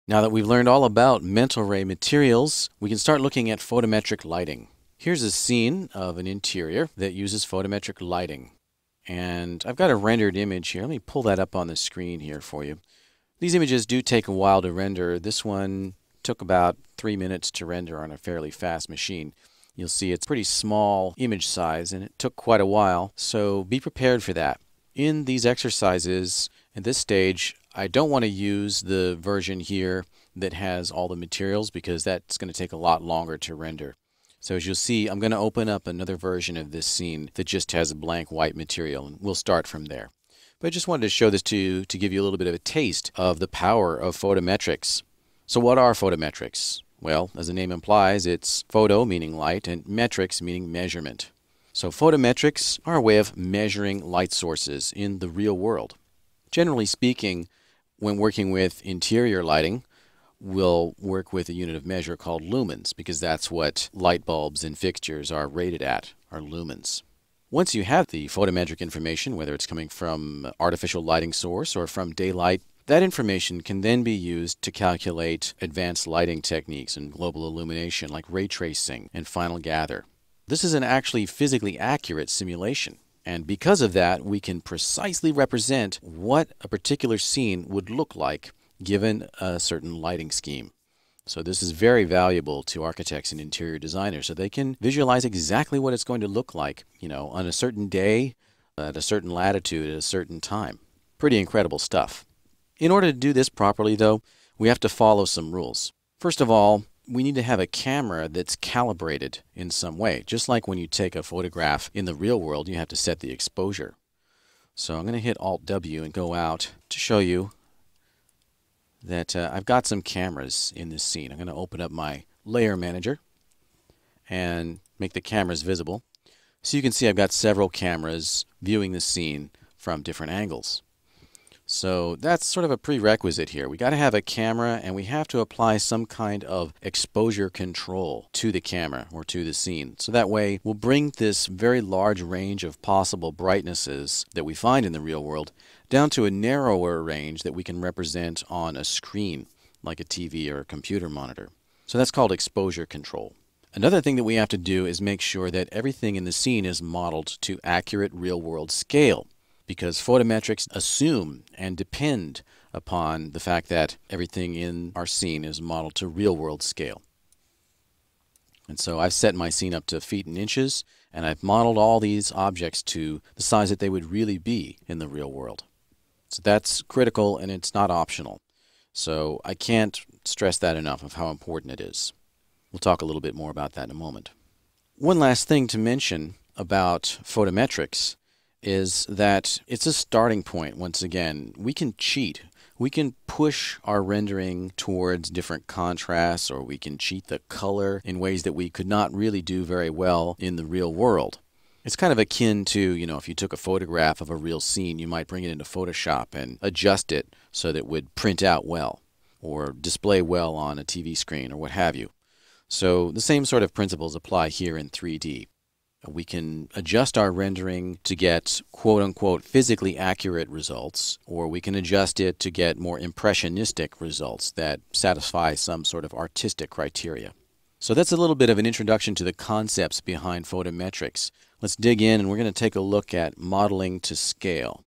Now that we've learned all about mental ray materials, we can start looking at photometric lighting. Here's a scene of an interior that uses photometric lighting. And I've got a rendered image here. Let me pull that up on the screen here for you. These images do take a while to render. This one took about 3 minutes to render on a fairly fast machine. You'll see it's pretty small image size and it took quite a while, so be prepared for that. In these exercises, at this stage, I don't want to use the version here that has all the materials because that's going to take a lot longer to render. So as you'll see, I'm going to open up another version of this scene that just has a blank white material, and we'll start from there. But I just wanted to show this to you to give you a little bit of a taste of the power of photometrics. So what are photometrics? Well, as the name implies, it's photo meaning light and metrics meaning measurement. So photometrics are a way of measuring light sources in the real world. Generally speaking, when working with interior lighting, we'll work with a unit of measure called lumens because that's what light bulbs and fixtures are rated at, are lumens. Once you have the photometric information, whether it's coming from artificial lighting source or from daylight, that information can then be used to calculate advanced lighting techniques and global illumination like ray tracing and final gather. This is an actually physically accurate simulation. And because of that, we can precisely represent what a particular scene would look like given a certain lighting scheme. So this is very valuable to architects and interior designers so they can visualize exactly what it's going to look like, on a certain day, at a certain latitude, at a certain time. Pretty incredible stuff. In order to do this properly, though, we have to follow some rules. First of all, we need to have a camera that's calibrated in some way. Just like when you take a photograph in the real world, you have to set the exposure. So I'm going to hit Alt-W and go out to show you that I've got some cameras in this scene. I'm going to open up my layer manager and make the cameras visible. So you can see I've got several cameras viewing the scene from different angles. So that's sort of a prerequisite here. We got to have a camera and we have to apply some kind of exposure control to the camera or to the scene. So that way we'll bring this very large range of possible brightnesses that we find in the real world down to a narrower range that we can represent on a screen like a TV or a computer monitor. So that's called exposure control. Another thing that we have to do is make sure that everything in the scene is modeled to accurate real-world scale, because photometrics assume and depend upon the fact that everything in our scene is modeled to real-world scale. And so I've set my scene up to feet and inches, and I've modeled all these objects to the size that they would really be in the real world. So that's critical and it's not optional. So I can't stress that enough of how important it is. We'll talk a little bit more about that in a moment. One last thing to mention about photometrics is that it's a starting point. Once again, we can cheat. We can push our rendering towards different contrasts, or we can cheat the color in ways that we could not really do very well in the real world. It's kind of akin to, if you took a photograph of a real scene, you might bring it into Photoshop and adjust it so that it would print out well or display well on a TV screen or what have you. So the same sort of principles apply here in 3D. We can adjust our rendering to get quote-unquote physically accurate results, or we can adjust it to get more impressionistic results that satisfy some sort of artistic criteria. So that's a little bit of an introduction to the concepts behind photometrics. Let's dig in and we're going to take a look at modeling to scale.